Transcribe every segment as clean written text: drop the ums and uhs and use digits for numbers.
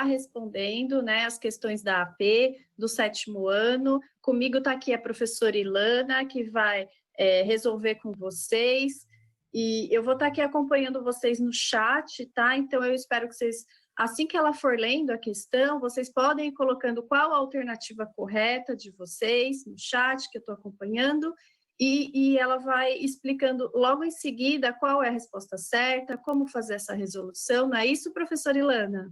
respondendo, né, as questões da AP do 7º ano. Comigo está aqui a professora Ilana, que vai resolver com vocês. E eu vou estar aqui acompanhando vocês no chat, tá? Então, eu espero que vocês, assim que ela for lendo a questão, vocês podem ir colocando qual a alternativa correta de vocês no chat, que eu estou acompanhando, e ela vai explicando logo em seguida qual é a resposta certa, como fazer essa resolução. Não é isso, professora Ilana?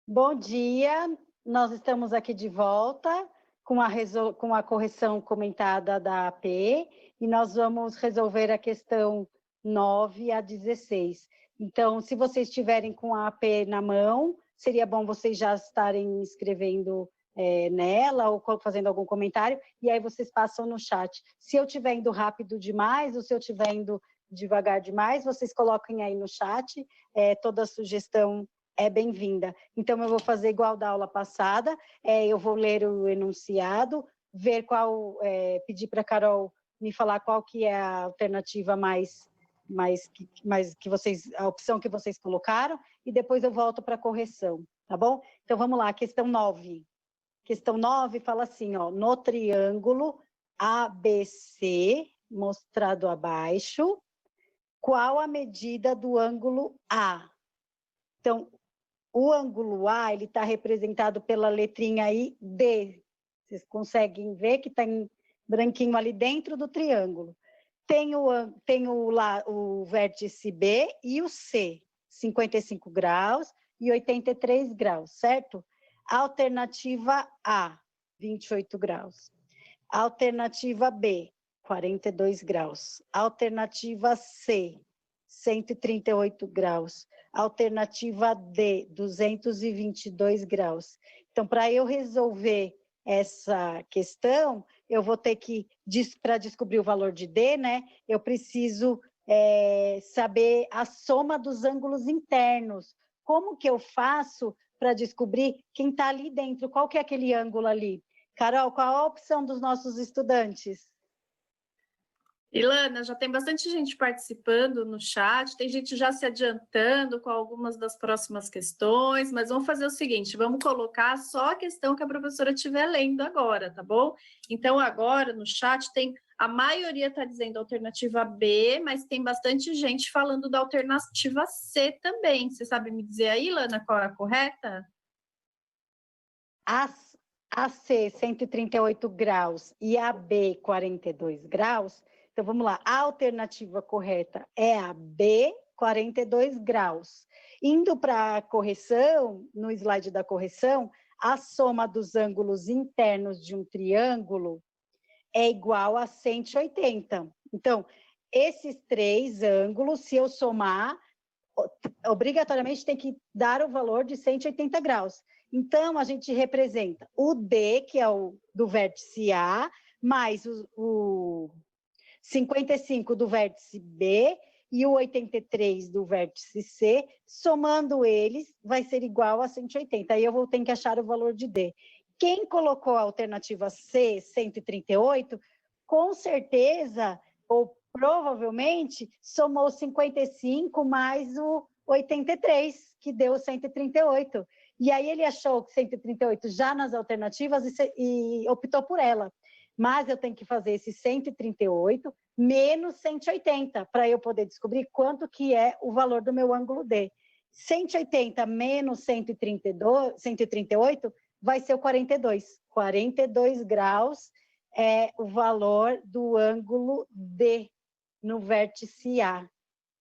Bom dia, nós estamos aqui de volta com a correção comentada da AP e nós vamos resolver a questão 9 a 16. Então, se vocês estiverem com a AP na mão, seria bom vocês já estarem escrevendo nela ou fazendo algum comentário, e aí vocês passam no chat. Se eu estiver indo rápido demais ou se eu estiver indo devagar demais, vocês coloquem aí no chat, toda sugestão é bem-vinda. Então, eu vou fazer igual da aula passada, eu vou ler o enunciado, ver qual, pedir para a Carol me falar qual que é a alternativa que vocês, a opção que vocês colocaram, e depois eu volto para a correção, tá bom? Então, vamos lá, questão 9. Questão 9 fala assim, ó, no triângulo ABC, mostrado abaixo, qual a medida do ângulo A? Então, o ângulo A, ele está representado pela letrinha aí, D. Vocês conseguem ver que está em branquinho ali dentro do triângulo. Tem o vértice B e o C, 55 graus e 83 graus, certo? Alternativa A, 28 graus. Alternativa B, 42 graus. Alternativa C, 138 graus. Alternativa D, 222 graus. Então, para eu resolver essa questão, eu vou ter que, para descobrir o valor de D, né, eu preciso saber a soma dos ângulos internos. Como que eu faço para descobrir quem está ali dentro? Qual que é aquele ângulo ali? Carol, qual a opção dos nossos estudantes? Ilana, já tem bastante gente participando no chat, tem gente já se adiantando com algumas das próximas questões, mas vamos fazer o seguinte, vamos colocar só a questão que a professora estiver lendo agora, tá bom? Então, agora no chat a maioria está dizendo alternativa B, mas tem bastante gente falando da alternativa C também. Você sabe me dizer aí, Ilana, qual é a correta? A C, 138 graus, e a B, 42 graus. Então, vamos lá. A alternativa correta é a B, 42 graus. Indo para a correção, no slide da correção, a soma dos ângulos internos de um triângulo é igual a 180. Então, esses três ângulos, se eu somar, obrigatoriamente tem que dar o valor de 180 graus. Então, a gente representa o D, que é o do vértice A, mais o 55 do vértice B e o 83 do vértice C, somando eles, vai ser igual a 180. Aí eu vou ter que achar o valor de D. Quem colocou a alternativa C, 138, com certeza, ou provavelmente, somou 55 mais o 83, que deu 138. E aí ele achou que 138 já nas alternativas e optou por ela. Mas eu tenho que fazer esse 138 menos 180, para eu poder descobrir quanto que é o valor do meu ângulo D. 180 menos 138 vai ser o 42. 42 graus é o valor do ângulo D no vértice A.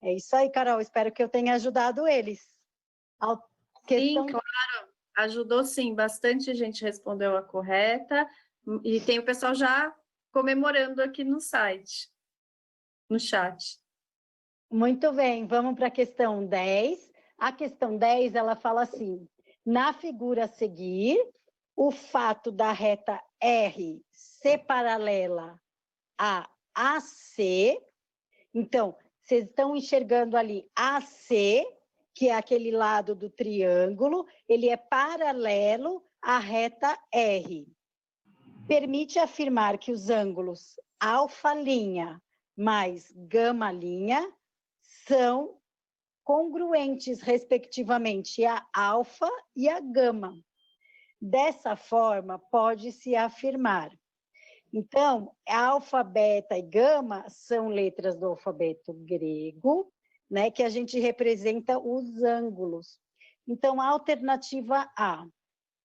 É isso aí, Carol. Espero que eu tenha ajudado eles. Sim, claro. Ajudou sim. Bastante gente respondeu a correta. E tem o pessoal já comemorando aqui no site, no chat. Muito bem, vamos para a questão 10. A questão 10, ela fala assim, na figura a seguir, o fato da reta R ser paralela a AC, então, vocês estão enxergando ali AC, que é aquele lado do triângulo, ele é paralelo à reta R. Permite afirmar que os ângulos alfa' mais gama' são congruentes, respectivamente, a alfa e a gama. Dessa forma, pode-se afirmar. Então, alfa, beta e gama são letras do alfabeto grego, né, que a gente representa os ângulos. Então, a alternativa A,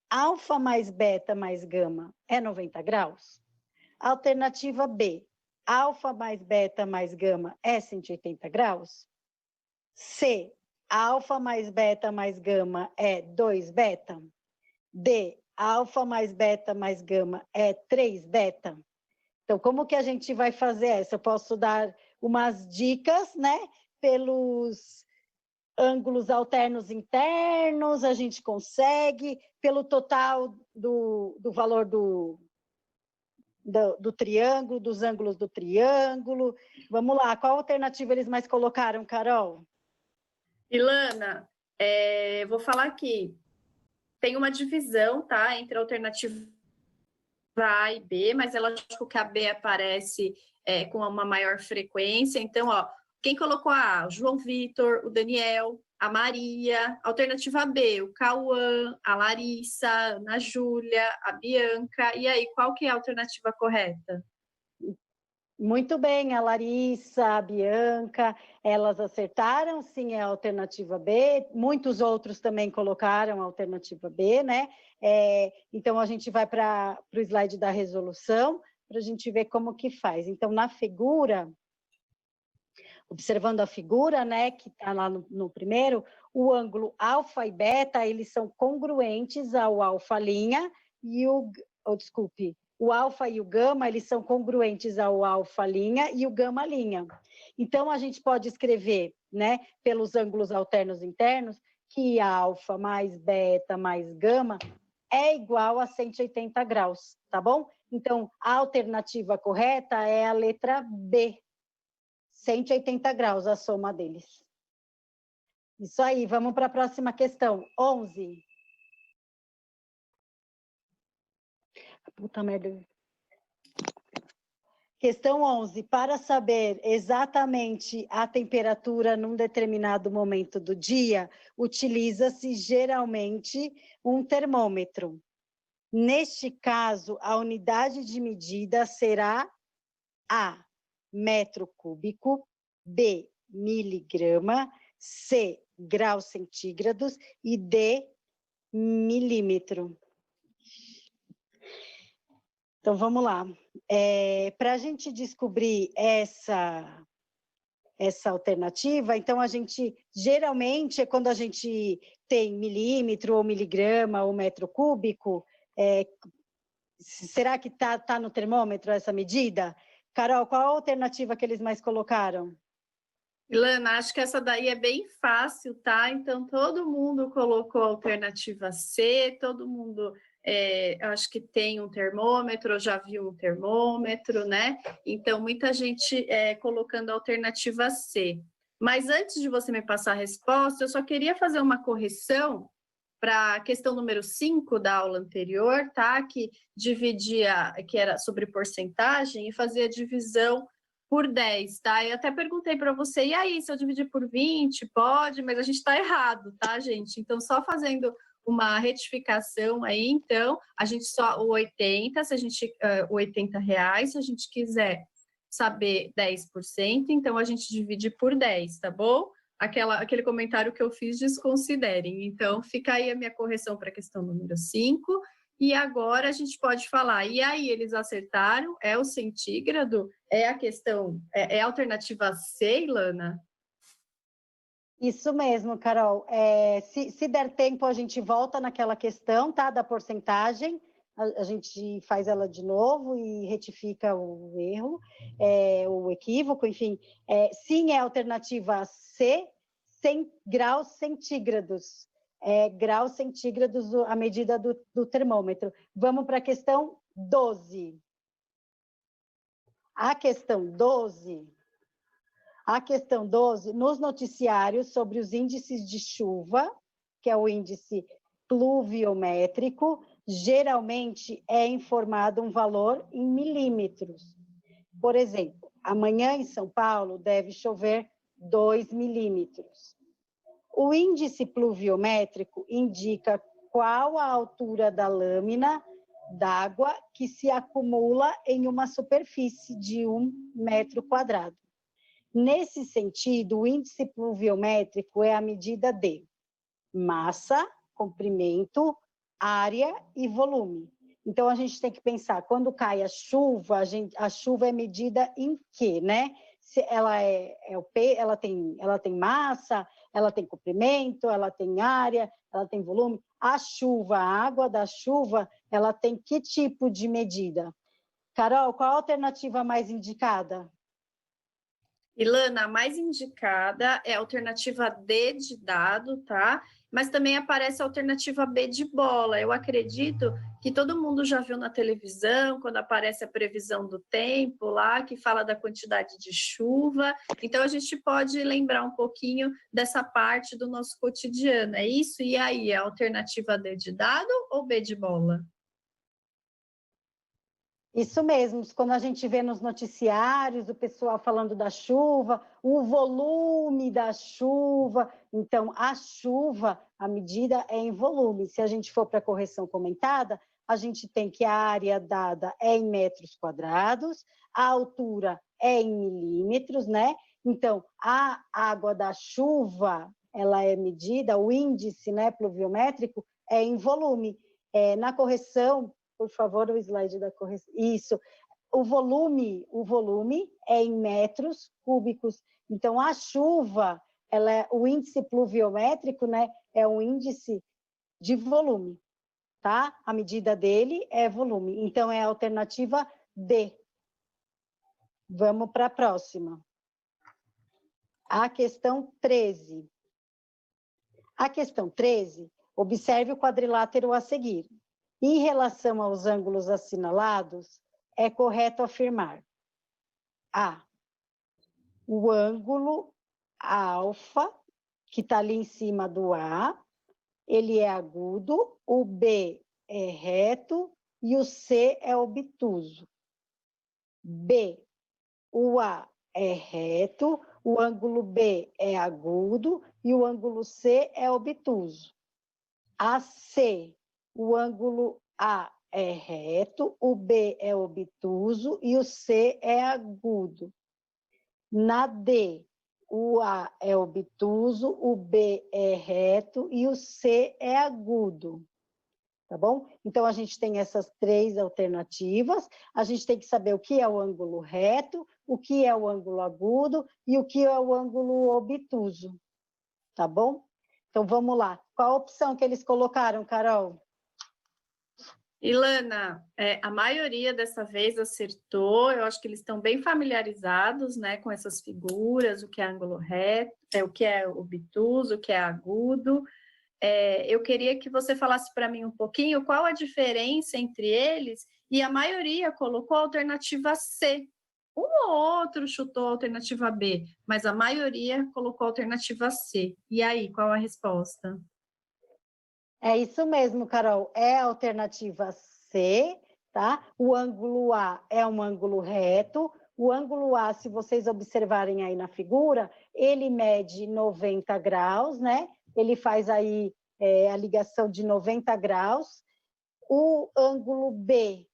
alfa mais beta mais gama é 90 graus? Alternativa B, alfa mais beta mais gama é 180 graus? C, alfa mais beta mais gama é 2 beta? D, alfa mais beta mais gama é 3 beta? Então, como que a gente vai fazer essa? Eu posso dar umas dicas, né? Pelos ângulos alternos internos, a gente consegue, pelo total do valor do triângulo, dos ângulos do triângulo. Vamos lá, qual alternativa eles mais colocaram, Carol? Ilana, vou falar aqui. Tem uma divisão, tá, entre a alternativa A e B, mas é lógico que a B aparece com uma maior frequência. Então, ó, quem colocou a A? O João Vitor, o Daniel, a Maria. Alternativa B, o Cauã, a Larissa, a Ana Júlia, a Bianca. E aí, qual que é a alternativa correta? Muito bem, a Larissa, a Bianca, elas acertaram, sim, é a alternativa B. Muitos outros também colocaram a alternativa B, né? Então, a gente vai para o slide da resolução, para a gente ver como que faz. Então, na figura, observando a figura, né, que está lá no primeiro, o ângulo alfa e beta, eles são congruentes ao alfa linha e o alfa e o gama, eles são congruentes ao alfa linha e o gama linha. Então, a gente pode escrever, né, pelos ângulos alternos internos, que alfa mais beta mais gama é igual a 180 graus, tá bom? Então, a alternativa correta é a letra B, 180 graus, a soma deles. Isso aí, vamos para a próxima questão, 11. Puta merda. Questão 11. Para saber exatamente a temperatura num determinado momento do dia, utiliza-se geralmente um termômetro. Neste caso, a unidade de medida será A, metro cúbico, B, miligrama, C, graus centígrados e D, milímetro. Então, vamos lá. Para a gente descobrir essa alternativa, então a gente, geralmente, quando a gente tem milímetro, ou miligrama, ou metro cúbico, será que tá no termômetro essa medida? Carol, qual a alternativa que eles mais colocaram? Ilana, acho que essa daí é bem fácil, tá? Então, todo mundo colocou a alternativa C, todo mundo, acho que tem um termômetro, já viu um termômetro, né? Então, muita gente colocando a alternativa C. Mas antes de você me passar a resposta, eu só queria fazer uma correção para a questão número 5 da aula anterior, tá? Que era sobre porcentagem e fazia divisão por 10, tá? Eu até perguntei para você, e aí, se eu dividir por 20, pode? Mas a gente está errado, tá, gente? Então, só fazendo uma retificação aí, então, a gente só, o 80, se a gente, o 80 reais, se a gente quiser saber 10%, então a gente divide por 10, tá bom? Aquele comentário que eu fiz, desconsiderem. Então, fica aí a minha correção para a questão número 5. E agora a gente pode falar, e aí eles acertaram? É o centígrado? É a questão, é a alternativa C, Ilana? Isso mesmo, Carol. Se der tempo, a gente volta naquela questão, tá? Da porcentagem, a gente faz ela de novo e retifica o erro, o equívoco, enfim. Sim, é a alternativa C, 100 graus centígrados. Graus centígrados a medida do termômetro. Vamos para a questão 12. A questão 12, nos noticiários sobre os índices de chuva, que é o índice pluviométrico, geralmente é informado um valor em milímetros. Por exemplo, amanhã em São Paulo deve chover 2 milímetros. O índice pluviométrico indica qual a altura da lâmina d'água que se acumula em uma superfície de 1 metro quadrado. Nesse sentido, o índice pluviométrico é a medida de massa, comprimento, área e volume. Então, a gente tem que pensar, quando cai a chuva é medida em quê, né? Se ela ela tem massa, ela tem comprimento, ela tem área, ela tem volume. A água da chuva, ela tem que tipo de medida? Carol, qual a alternativa mais indicada? Ilana, a mais indicada é a alternativa D de dado, tá? Mas também aparece a alternativa B de bola. Eu acredito que todo mundo já viu na televisão, quando aparece a previsão do tempo lá, que fala da quantidade de chuva. Então, a gente pode lembrar um pouquinho dessa parte do nosso cotidiano. É isso? E aí, é a alternativa D de dado ou B de bola? Isso mesmo, quando a gente vê nos noticiários o pessoal falando da chuva, o volume da chuva, então a chuva, a medida é em volume. Se a gente for para a correção comentada, a gente tem que a área dada é em metros quadrados, a altura é em milímetros, né? Então, a água da chuva, ela é medida, o índice, né, pluviométrico é em volume. Na correção, por favor, o slide da correção. Isso. O volume é em metros cúbicos. Então, a chuva, o índice pluviométrico, né, é um índice de volume, tá? A medida dele é volume. Então, é a alternativa D. Vamos para a próxima. A questão 13. A questão 13, observe o quadrilátero a seguir. Em relação aos ângulos assinalados, é correto afirmar: A. O ângulo alfa, que está ali em cima do A, ele é agudo, o B é reto e o C é obtuso. B. O A é reto, o ângulo B é agudo e o ângulo C é obtuso. A C. O ângulo A é reto, o B é obtuso e o C é agudo. Na D, o A é obtuso, o B é reto e o C é agudo. Tá bom? Então, a gente tem essas três alternativas. A gente tem que saber o que é o ângulo reto, o que é o ângulo agudo e o que é o ângulo obtuso. Tá bom? Então, vamos lá. Qual a opção que eles colocaram, Carol? Ilana, a maioria dessa vez acertou. Eu acho que eles estão bem familiarizados, né, com essas figuras, o que é ângulo reto, o que é obtuso, o que é agudo. Eu queria que você falasse para mim um pouquinho qual a diferença entre eles, e a maioria colocou a alternativa C. Um ou outro chutou a alternativa B, mas a maioria colocou a alternativa C. E aí, qual a resposta? É isso mesmo, Carol. É a alternativa C, tá? O ângulo A é um ângulo reto. O ângulo A, se vocês observarem aí na figura, ele mede 90 graus, né? Ele faz aí a ligação de 90 graus. O ângulo B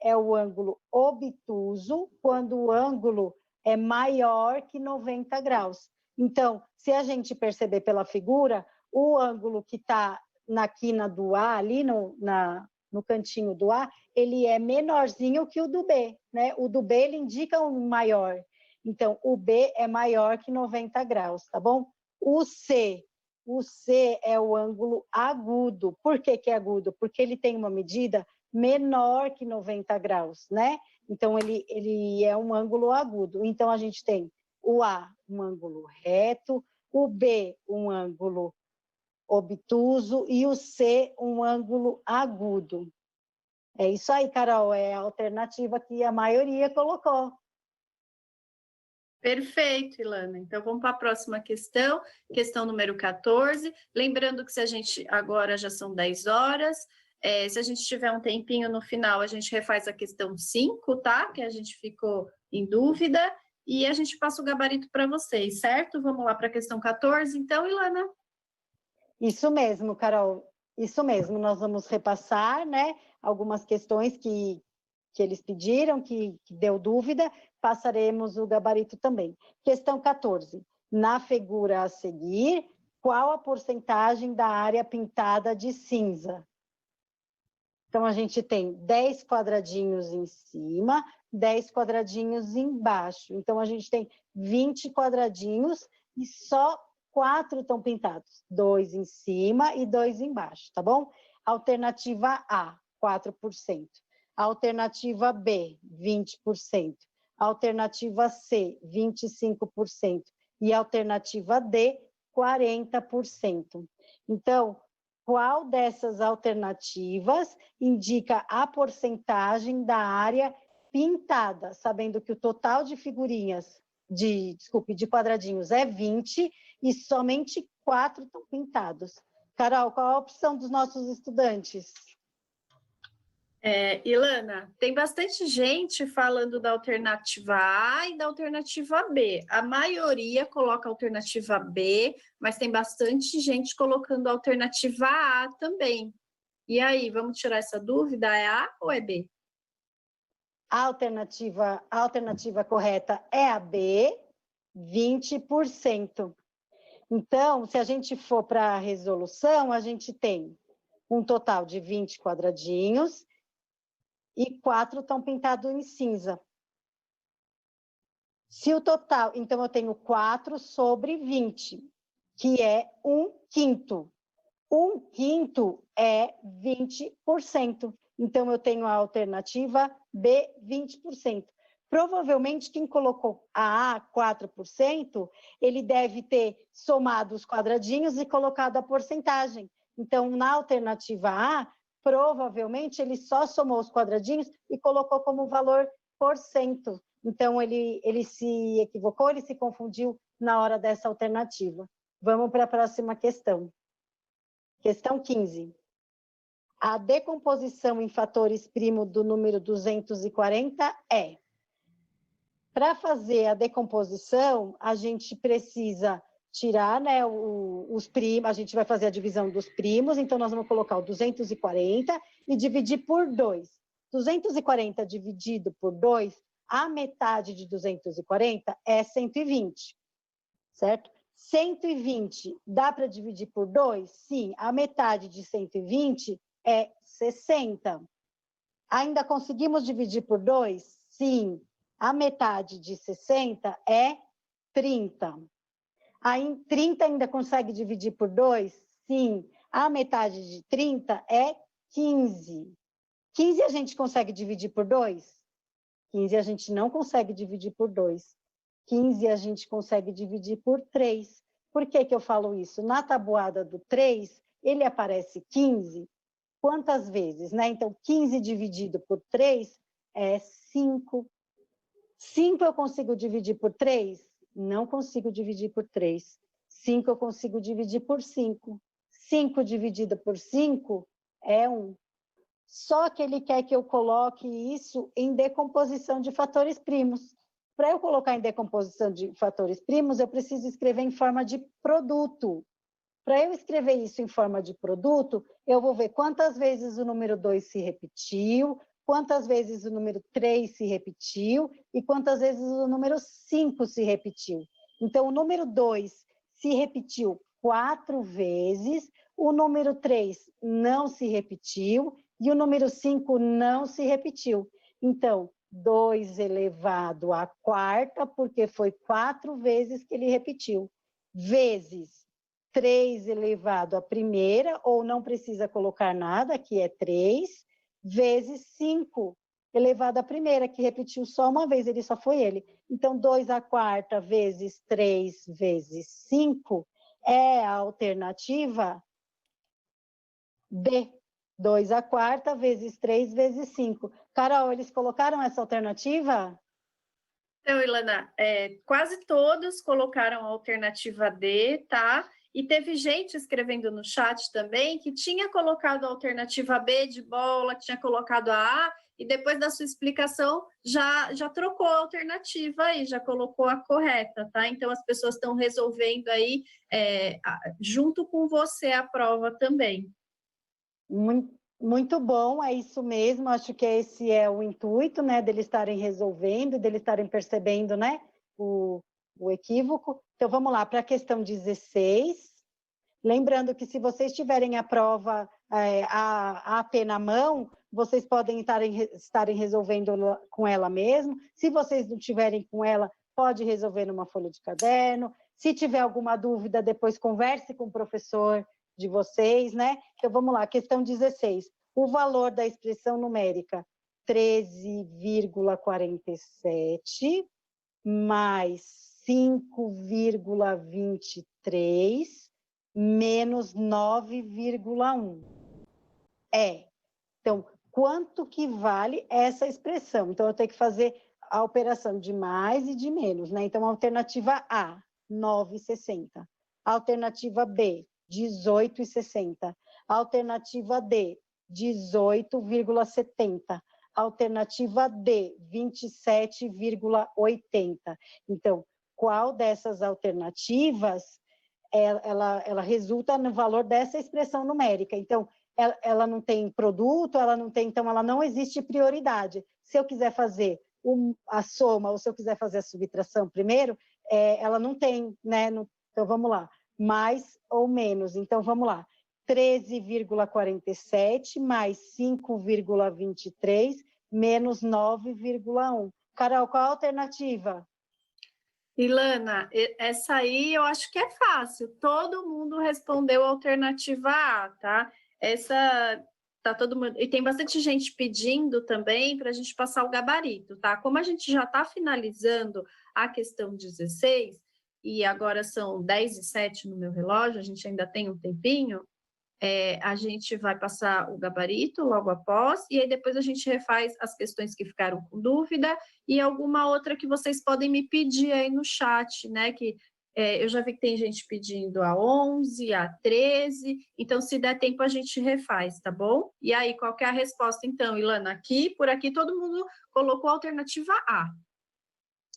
é o ângulo obtuso, quando o ângulo é maior que 90 graus. Então, se a gente perceber pela figura, o ângulo que está na quina do A, ali no cantinho do A, ele é menorzinho que o do B, né? O do B, ele indica um maior. Então, o B é maior que 90 graus, tá bom? O C é o ângulo agudo. Por que que é agudo? Porque ele tem uma medida menor que 90 graus, né? Então, ele é um ângulo agudo. Então, a gente tem o A, um ângulo reto, o B, um ângulo obtuso e o C, um ângulo agudo. É isso aí, Carol, é a alternativa que a maioria colocou. Perfeito, Ilana. Então, vamos para a próxima questão, questão número 14. Lembrando que se a gente, agora já são 10 horas, se a gente tiver um tempinho no final, a gente refaz a questão 5, tá? Que a gente ficou em dúvida. e a gente passa o gabarito para vocês, certo? Vamos lá para a questão 14, então, Ilana? Isso mesmo, Carol. Isso mesmo. Nós vamos repassar, né, algumas questões que eles pediram, que deu dúvida, passaremos o gabarito também. Questão 14. Na figura a seguir, qual a porcentagem da área pintada de cinza? Então, a gente tem 10 quadradinhos em cima, 10 quadradinhos embaixo. Então, a gente tem 20 quadradinhos e só 4 estão pintados. 2 em cima e 2 embaixo, tá bom? Alternativa A, 4%. Alternativa B, 20%. Alternativa C, 25%. E alternativa D, 40%. Então, qual dessas alternativas indica a porcentagem da área pintada, sabendo que o total de figurinhas, de quadradinhos é 20 e somente 4 estão pintados. Carol, qual a opção dos nossos estudantes? Ilana, tem bastante gente falando da alternativa A e da alternativa B. A maioria coloca a alternativa B, mas tem bastante gente colocando a alternativa A também. E aí, vamos tirar essa dúvida? É A ou é B? A alternativa correta é a B, 20%. Então, se a gente for para a resolução, a gente tem um total de 20 quadradinhos e 4 estão pintados em cinza. Se o total, então eu tenho 4 sobre 20, que é 1/5. 1/5 é 20%. Então, eu tenho a alternativa B, 20%. Provavelmente, quem colocou a A, 4%, ele deve ter somado os quadradinhos e colocado a porcentagem. Então, na alternativa A, provavelmente, ele só somou os quadradinhos e colocou como valor porcento. Então, ele se equivocou, ele se confundiu na hora dessa alternativa. Vamos para a próxima questão. Questão 15. A decomposição em fatores primos do número 240 é... Para fazer a decomposição, a gente precisa tirar, né, os primos, a gente vai fazer a divisão dos primos, então nós vamos colocar o 240 e dividir por 2. 240 dividido por 2, a metade de 240 é 120, certo? 120 dá para dividir por 2? Sim, a metade de 120 é 60. Ainda conseguimos dividir por 2? Sim, a metade de 60 é 30. Aí 30 ainda consegue dividir por 2? Sim, a metade de 30 é 15. 15 a gente consegue dividir por 2? 15 a gente não consegue dividir por 2. 15 a gente consegue dividir por 3. Por que eu falo isso? Na tabuada do 3, ele aparece 15 quantas vezes, né? Então, 15 dividido por 3 é 5. 5 eu consigo dividir por 3? Não consigo dividir por 3. 5 eu consigo dividir por 5. 5 dividido por 5 é 1. Só que ele quer que eu coloque isso em decomposição de fatores primos. Para eu colocar em decomposição de fatores primos, eu preciso escrever em forma de produto. Para eu escrever isso em forma de produto, eu vou ver quantas vezes o número 2 se repetiu, quantas vezes o número 3 se repetiu e quantas vezes o número 5 se repetiu. Então, o número 2 se repetiu 4 vezes, o número 3 não se repetiu e o número 5 não se repetiu. Então, 2 elevado à quarta, porque foi 4 vezes que ele repetiu, vezes 3 elevado à primeira, ou não precisa colocar nada, que é 3, vezes 5 elevado à primeira, que repetiu só uma vez, ele só foi ele. Então, 2 à quarta vezes 3 vezes 5 é a alternativa B. 2 à quarta vezes 3 vezes 5. Carol, eles colocaram essa alternativa? Então, Ilana, quase todos colocaram a alternativa D, tá? E teve gente escrevendo no chat também que tinha colocado a alternativa B de bola, que tinha colocado a A, e depois da sua explicação já trocou a alternativa e já colocou a correta, tá? Então as pessoas estão resolvendo aí junto com você a prova também. Muito bom, é isso mesmo, acho que esse é o intuito, né, deles estarem resolvendo, deles estarem percebendo, né, o equívoco. Então, vamos lá, para a questão 16, lembrando que se vocês tiverem a prova a AP na mão, vocês podem estarem resolvendo com ela mesmo, se vocês não tiverem com ela, pode resolver numa folha de caderno, se tiver alguma dúvida, depois converse com o professor de vocês, né? Então, vamos lá, questão 16. O valor da expressão numérica 13,47 mais 5,23 menos 9,1. Então, quanto que vale essa expressão? Então, eu tenho que fazer a operação de mais e de menos, né? Então, a alternativa A, 9,60. Alternativa B, 18,60. Alternativa D, 18,70. Alternativa D, 27,80. Então, qual dessas alternativas ela resulta no valor dessa expressão numérica? Então, ela não tem produto, então ela não existe prioridade. Se eu quiser fazer a soma ou se eu quiser fazer a subtração primeiro, ela não tem, né? Então, vamos lá, mais ou menos. Então, vamos lá, 13,47 mais 5,23 menos 9,1. Carol, qual a alternativa? Ilana, essa aí eu acho que é fácil. Todo mundo respondeu a alternativa A, tá? Essa tá todo mundo. E tem bastante gente pedindo também para a gente passar o gabarito, tá? Como a gente já está finalizando a questão 16, e agora são 10h07 no meu relógio, a gente ainda tem um tempinho. A gente vai passar o gabarito logo após, e aí depois a gente refaz as questões que ficaram com dúvida e alguma outra que vocês podem me pedir aí no chat, né? Que eu já vi que tem gente pedindo a 11, a 13, então se der tempo a gente refaz, tá bom? E aí, qual que é a resposta então, Ilana? Por aqui todo mundo colocou a alternativa A.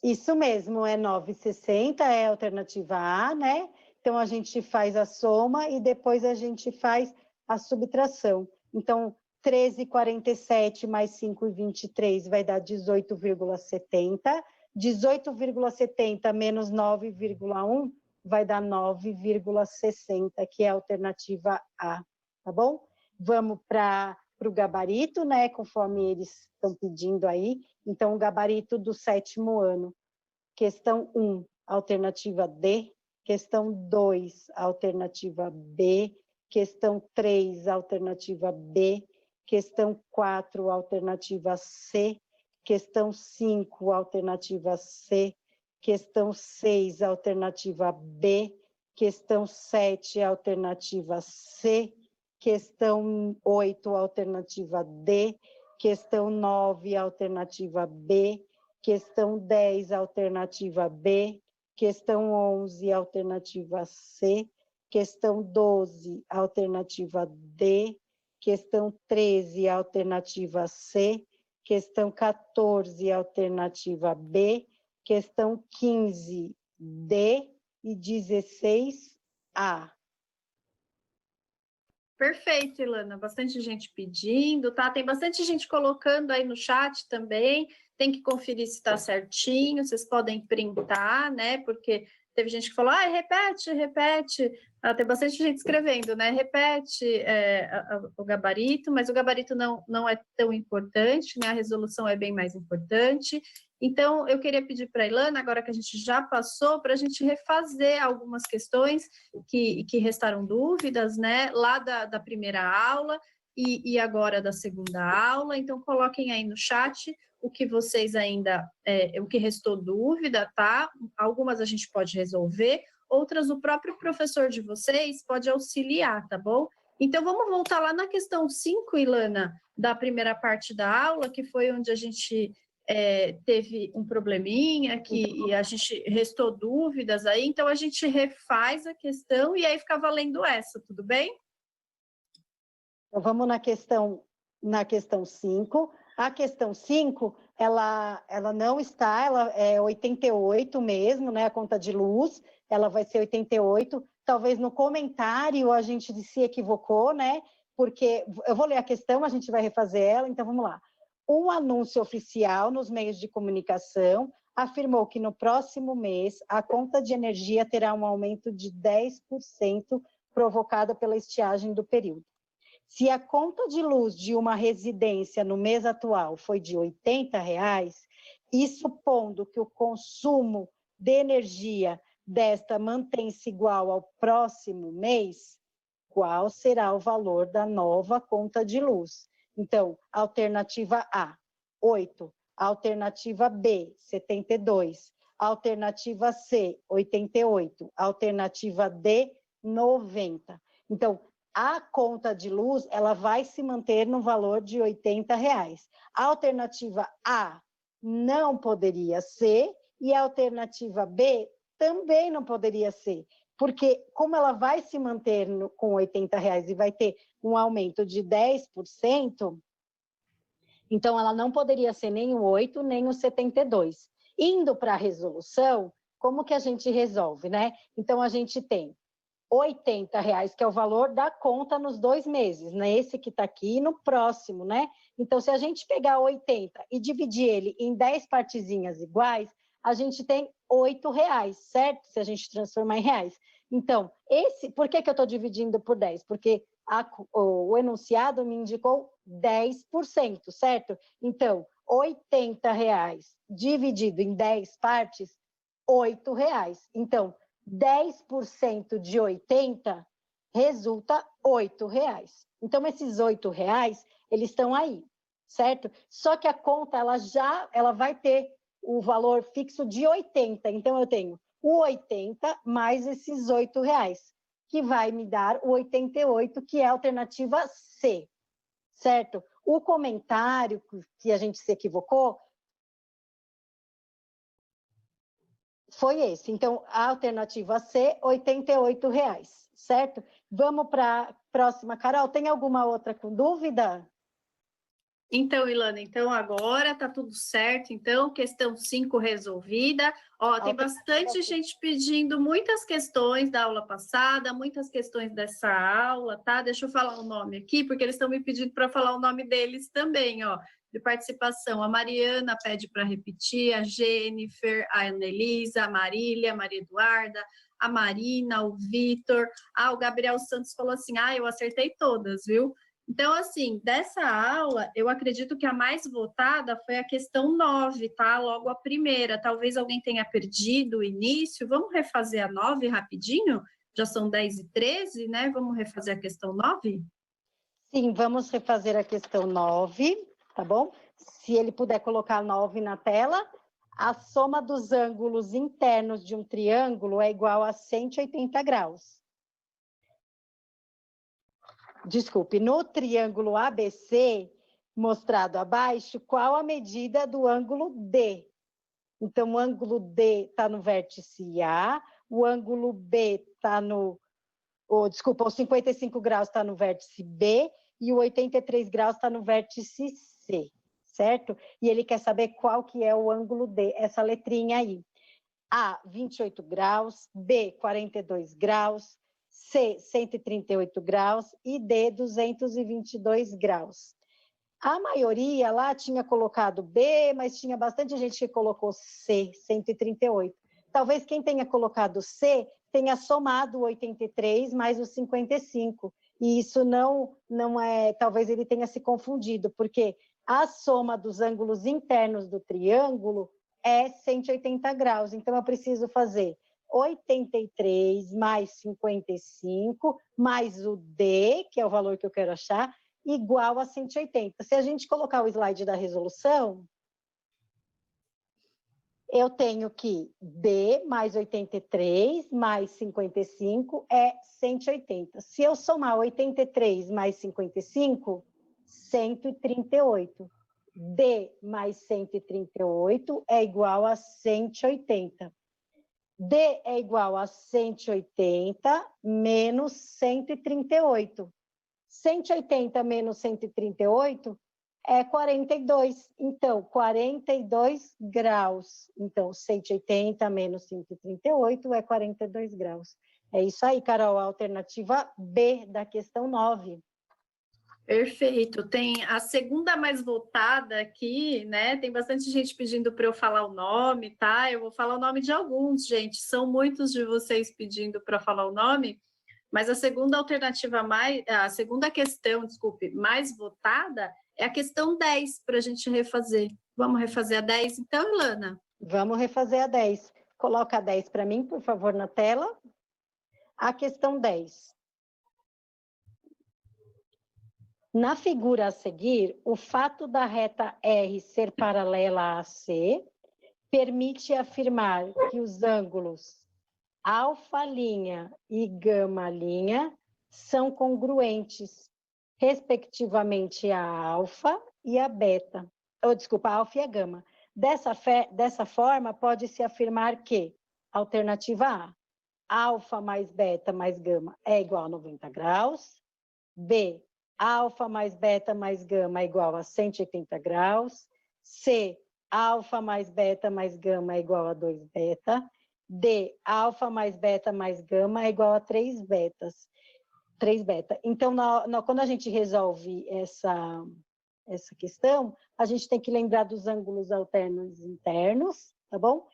Isso mesmo, é 9,60, é a alternativa A, né? Então, a gente faz a soma e depois a gente faz a subtração. Então, 13,47 mais 5,23 vai dar 18,70. 18,70 menos 9,1 vai dar 9,60, que é a alternativa A, tá bom? Vamos para o gabarito, né? Conforme eles estão pedindo aí. Então, o gabarito do 7º ano. Questão 1, alternativa D. Questão 2, alternativa B. Questão 3, alternativa B. Questão 4, alternativa C. Questão 5, alternativa C. Questão 6, alternativa B. Questão 7, alternativa C. Questão 8, alternativa D. Questão 9, alternativa B. Questão 10, alternativa B. Questão 11, alternativa C. Questão 12, alternativa D. Questão 13, alternativa C. Questão 14, alternativa B. Questão 15, D. E 16, A. Perfeito, Ilana. Bastante gente pedindo, tá? Tem bastante gente colocando aí no chat também. Tem que conferir se está certinho. Vocês podem printar, né? Porque teve gente que falou, repete, repete. Tem bastante gente escrevendo, né? Repete o gabarito, mas o gabarito não é tão importante, né? A resolução é bem mais importante. Então, eu queria pedir para a Ilana, agora que a gente já passou, para a gente refazer algumas questões que restaram dúvidas, né? Lá da primeira aula e agora da segunda aula. Então, coloquem aí no chat o que vocês ainda, o que restou dúvida, tá? Algumas a gente pode resolver, outras o próprio professor de vocês pode auxiliar, tá bom? Então, vamos voltar lá na questão 5, Ilana, da primeira parte da aula, que foi onde a gente teve um probleminha e a gente restou dúvidas aí, então a gente refaz a questão e aí fica valendo essa, tudo bem? Então, vamos na questão 5. A questão 5, ela não está, ela é 88 mesmo, né? A conta de luz, ela vai ser 88. Talvez no comentário a gente se equivocou, né? Porque eu vou ler a questão, a gente vai refazer ela, então vamos lá. Um anúncio oficial nos meios de comunicação afirmou que no próximo mês a conta de energia terá um aumento de 10% provocada pela estiagem do período. Se a conta de luz de uma residência no mês atual foi de R$ 80, e supondo que o consumo de energia desta mantém-se igual ao próximo mês, qual será o valor da nova conta de luz? Então, alternativa A, 8. Alternativa B, 72. Alternativa C, 88. Alternativa D, 90. Então, a conta de luz, ela vai se manter no valor de R$ 80. A alternativa A não poderia ser e a alternativa B também não poderia ser, porque como ela vai se manter com R$ 80 e vai ter um aumento de 10%, então ela não poderia ser nem o 8, nem o 72. Indo para a resolução, como que a gente resolve, né? Então a gente tem R$ 80, que é o valor da conta nos 2 meses, né? Esse que está aqui e no próximo, né? Então, se a gente pegar 80 e dividir ele em 10 partezinhas iguais, a gente tem R$ 8, certo? Se a gente transformar em reais. Então, por que eu estou dividindo por 10? Porque o enunciado me indicou 10%, certo? Então, R$ 80 dividido em 10 partes, R$ 8. Então, 10% de 80 resulta R$ 8. Então, esses R$ 8, eles estão aí, certo? Só que a conta, ela vai ter o valor fixo de 80. Então, eu tenho o 80 mais esses R$ 8, que vai me dar o 88, que é a alternativa C, certo? O comentário que a gente se equivocou foi esse. Então, a alternativa C, R$ 88, certo? Vamos para a próxima. Carol, tem alguma outra com dúvida? Então, Ilana, então agora tá tudo certo, então, questão 5 resolvida. Ó, tem bastante gente pedindo muitas questões da aula passada, muitas questões dessa aula, tá? Deixa eu falar o nome aqui, porque eles estão me pedindo para falar o nome deles também, ó, de participação. A Mariana pede para repetir, a Jennifer, a Anelisa, a Marília, a Maria Eduarda, a Marina, o Vitor. Ah, o Gabriel Santos falou assim, eu acertei todas, viu? Então, assim, dessa aula, eu acredito que a mais votada foi a questão 9, tá? Logo a primeira. Talvez alguém tenha perdido o início. Vamos refazer a 9 rapidinho? Já são 10h13, né? Vamos refazer a questão 9? Sim, vamos refazer a questão 9, tá bom? Se ele puder colocar a 9 na tela. A soma dos ângulos internos de um triângulo é igual a 180 graus. Desculpe, no triângulo ABC, mostrado abaixo, qual a medida do ângulo D? Então, o ângulo D está no vértice A, o ângulo B está os 55 graus está no vértice B e o 83 graus está no vértice C, certo? E ele quer saber qual que é o ângulo D, essa letrinha aí. A, 28 graus, B, 42 graus, C, 138 graus e D, 222 graus. A maioria lá tinha colocado B, mas tinha bastante gente que colocou C, 138. Talvez quem tenha colocado C tenha somado o 83 mais o 55. E isso não é, talvez ele tenha se confundido, porque a soma dos ângulos internos do triângulo é 180 graus. Então, eu preciso fazer 83 mais 55, mais o D, que é o valor que eu quero achar, igual a 180. Se a gente colocar o slide da resolução, eu tenho que D mais 83 mais 55 é 180. Se eu somar 83 mais 55, 138. D mais 138 é igual a 180. D é igual a 180 menos 138. 180 menos 138 é 42. Então, 42 graus. Então, 180 menos 138 é 42 graus. É isso aí, Carol, a alternativa B da questão 9. Perfeito. Tem a segunda mais votada aqui, né? Tem bastante gente pedindo para eu falar o nome, tá? Eu vou falar o nome de alguns, gente. São muitos de vocês pedindo para falar o nome, mas a segunda alternativa a segunda questão, desculpe, mais votada é a questão 10 para a gente refazer. Vamos refazer a 10 então, Ilana? Vamos refazer a 10. Coloca a 10 para mim, por favor, na tela. A questão 10. Na figura a seguir, o fato da reta R ser paralela a C permite afirmar que os ângulos alfa' e gama' são congruentes, respectivamente a alfa e a beta. Desculpa, a alfa e a gama. Dessa forma, pode-se afirmar que, alternativa A, alfa mais beta mais gama é igual a 90 graus. B, alfa mais beta mais gama é igual a 180 graus. C, alfa mais beta mais gama é igual a 2 beta. D, alfa mais beta mais gama é igual a 3 betas. 3 beta. Então, quando a gente resolve essa questão, a gente tem que lembrar dos ângulos alternos internos, tá bom?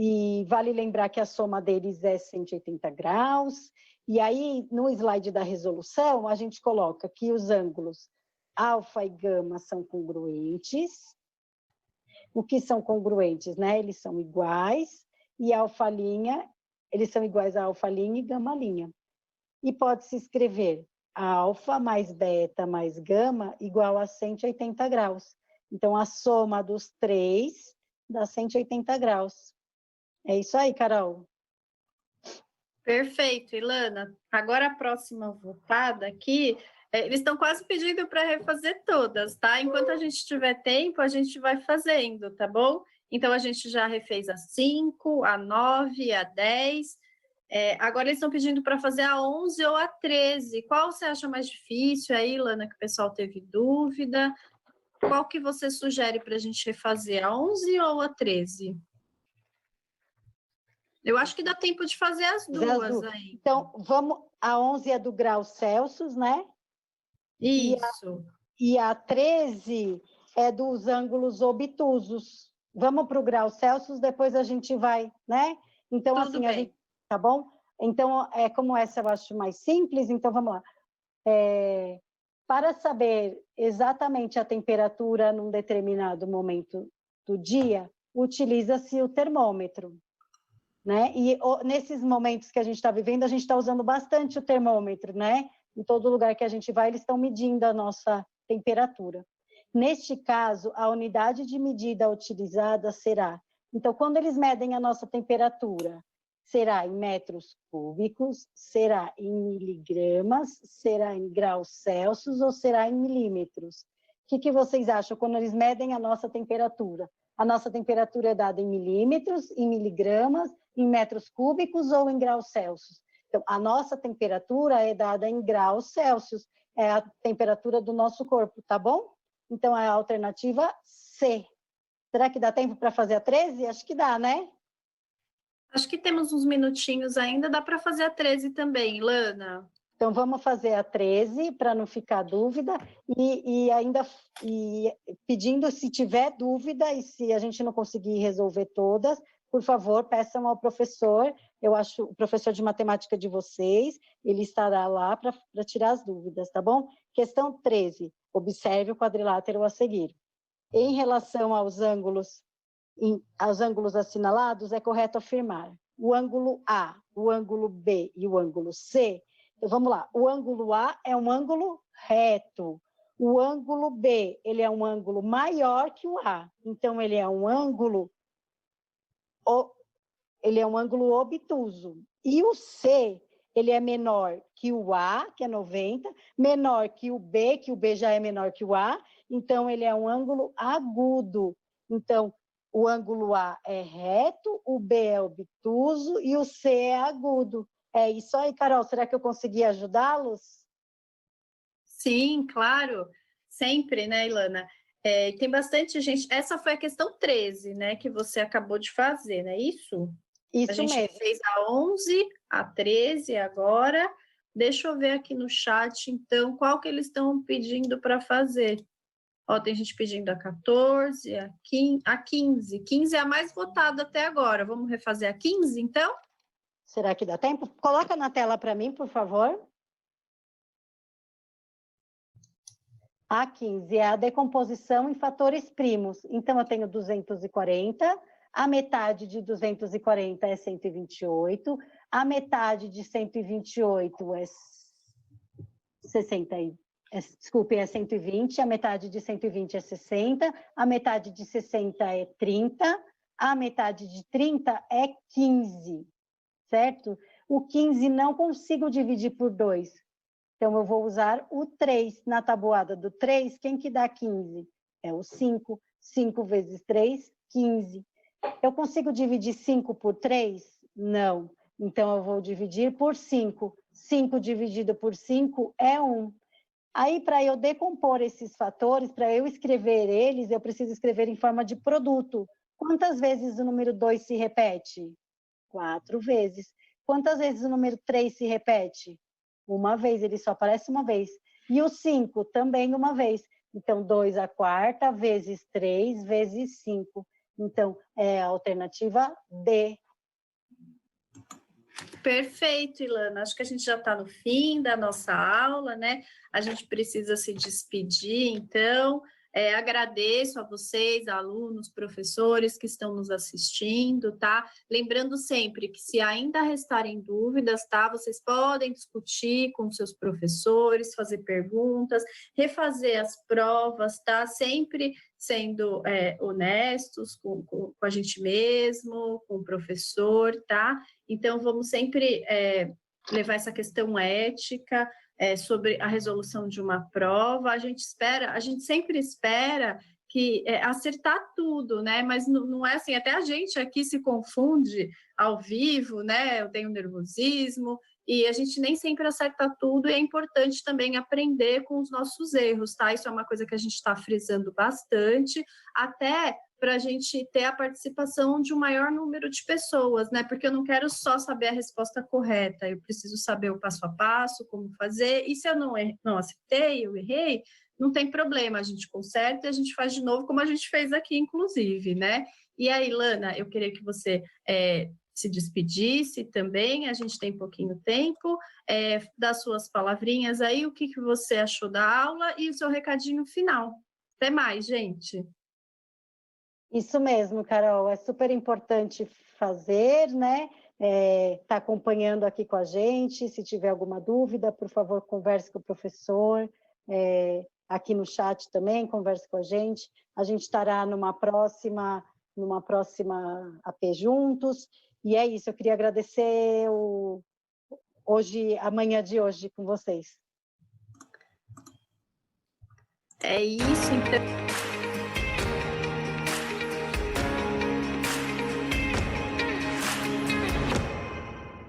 E vale lembrar que a soma deles é 180 graus. E aí, no slide da resolução, a gente coloca que os ângulos alfa e gama são congruentes. O que são congruentes, né? Eles são iguais, e alfa', eles são iguais a alfa' e gama'. E pode-se escrever alfa mais beta mais gama igual a 180 graus. Então, a soma dos três dá 180 graus. É isso aí, Carol. Perfeito, Ilana. Agora a próxima votada aqui, eles estão quase pedindo para refazer todas, tá? Enquanto a gente tiver tempo, a gente vai fazendo, tá bom? Então, a gente já refez a 5, a 9, a 10. Agora eles estão pedindo para fazer a 11 ou a 13. Qual você acha mais difícil aí, Ilana, que o pessoal teve dúvida? Qual que você sugere para a gente refazer, a 11 ou a 13? Eu acho que dá tempo de fazer as duas aí. Então, a 11 é do grau Celsius, né? Isso. E a 13 é dos ângulos obtusos. Vamos para o grau Celsius, depois a gente vai, né? Então, Tudo assim, bem. a gente, tá bom? Então, como essa eu acho mais simples, então vamos lá. Para saber exatamente a temperatura num determinado momento do dia, utiliza-se o termômetro, né? E nesses momentos que a gente está vivendo, a gente está usando bastante o termômetro, né? Em todo lugar que a gente vai, eles estão medindo a nossa temperatura. Neste caso, a unidade de medida utilizada será... Então, quando eles medem a nossa temperatura, será em metros cúbicos, será em miligramas, será em graus Celsius ou será em milímetros? O que vocês acham quando eles medem a nossa temperatura? A nossa temperatura é dada em milímetros, em miligramas, em metros cúbicos ou em graus Celsius? Então, a nossa temperatura é dada em graus Celsius, é a temperatura do nosso corpo, tá bom? Então, é a alternativa C. Será que dá tempo para fazer a 13? Acho que dá, né? Acho que temos uns minutinhos ainda, dá para fazer a 13 também, Ilana. Então, vamos fazer a 13, para não ficar dúvida, e pedindo, se tiver dúvida, e se a gente não conseguir resolver todas, por favor, peçam ao professor, eu acho, o professor de matemática de vocês, ele estará lá para tirar as dúvidas, tá bom? Questão 13, observe o quadrilátero a seguir. Em relação aos ângulos assinalados, é correto afirmar o ângulo A, o ângulo B e o ângulo C. Então, vamos lá. O ângulo A é um ângulo reto. O ângulo B, ele é um ângulo maior que o A. Então, ele é um ângulo obtuso. E o C, ele é menor que o A, que é 90, menor que o B já é menor que o A, então ele é um ângulo agudo. Então, o ângulo A é reto, o B é obtuso e o C é agudo. É isso aí, Carol. Será que eu consegui ajudá-los? Sim, claro, sempre, né, Ilana? Tem bastante gente. Essa foi a questão 13, né, que você acabou de fazer, não é isso? A Isso gente mesmo. fez a 11, a 13 agora. Deixa eu ver aqui no chat, então, qual que eles estão pedindo para fazer. Ó, tem gente pedindo a 14, a 15, a 15. 15 é a mais votada até agora. Vamos refazer a 15, então? Será que dá tempo? Coloca na tela para mim, por favor. A 15 é a decomposição em fatores primos. Então, eu tenho 240, a metade de 240 é 128, a metade de 128 é 60, desculpe, é 120, a metade de 120 é 60, a metade de 60 é 30, a metade de 30 é 15, certo? O 15 não consigo dividir por 2, então eu vou usar o 3. Na tabuada do 3, quem que dá 15? É o 5. 5 vezes 3, 15. Eu consigo dividir 5 por 3? Não. Então, eu vou dividir por 5. 5 dividido por 5 é 1. Aí, para eu decompor esses fatores, para eu escrever eles, eu preciso escrever em forma de produto. Quantas vezes o número 2 se repete? 4 vezes. Quantas vezes o número 3 se repete? Uma vez, ele só aparece uma vez. E o 5 também uma vez. Então, 2 à quarta vezes 3 vezes 5. Então, é a alternativa D. Perfeito, Ilana. Acho que a gente já está no fim da nossa aula, né? A gente precisa se despedir, então. Agradeço a vocês, alunos, professores que estão nos assistindo, tá? Lembrando sempre que se ainda restarem dúvidas, tá? Vocês podem discutir com seus professores, fazer perguntas, refazer as provas, tá? Sempre sendo honestos com a gente mesmo, com o professor, tá? Então, vamos sempre levar essa questão ética sobre a resolução de uma prova. A gente sempre espera que acertar tudo, né? Mas não é assim, até a gente aqui se confunde ao vivo, né? Eu tenho nervosismo, e a gente nem sempre acerta tudo, e é importante também aprender com os nossos erros, tá? Isso é uma coisa que a gente está frisando bastante, até para a gente ter a participação de um maior número de pessoas, né? Porque eu não quero só saber a resposta correta, eu preciso saber o passo a passo, como fazer, e se eu não acertei, eu errei, não tem problema, a gente conserta e a gente faz de novo, como a gente fez aqui, inclusive, né? E aí, Lana, eu queria que você se despedisse também, a gente tem pouquinho tempo, das suas palavrinhas aí, o que você achou da aula e o seu recadinho final. Até mais, gente! Isso mesmo, Carol, é super importante fazer, né? Tá acompanhando aqui com a gente. Se tiver alguma dúvida, por favor, converse com o professor. Aqui no chat também, converse com a gente. A gente estará numa próxima AP juntos. E é isso, eu queria agradecer a manhã de hoje com vocês. É isso, então.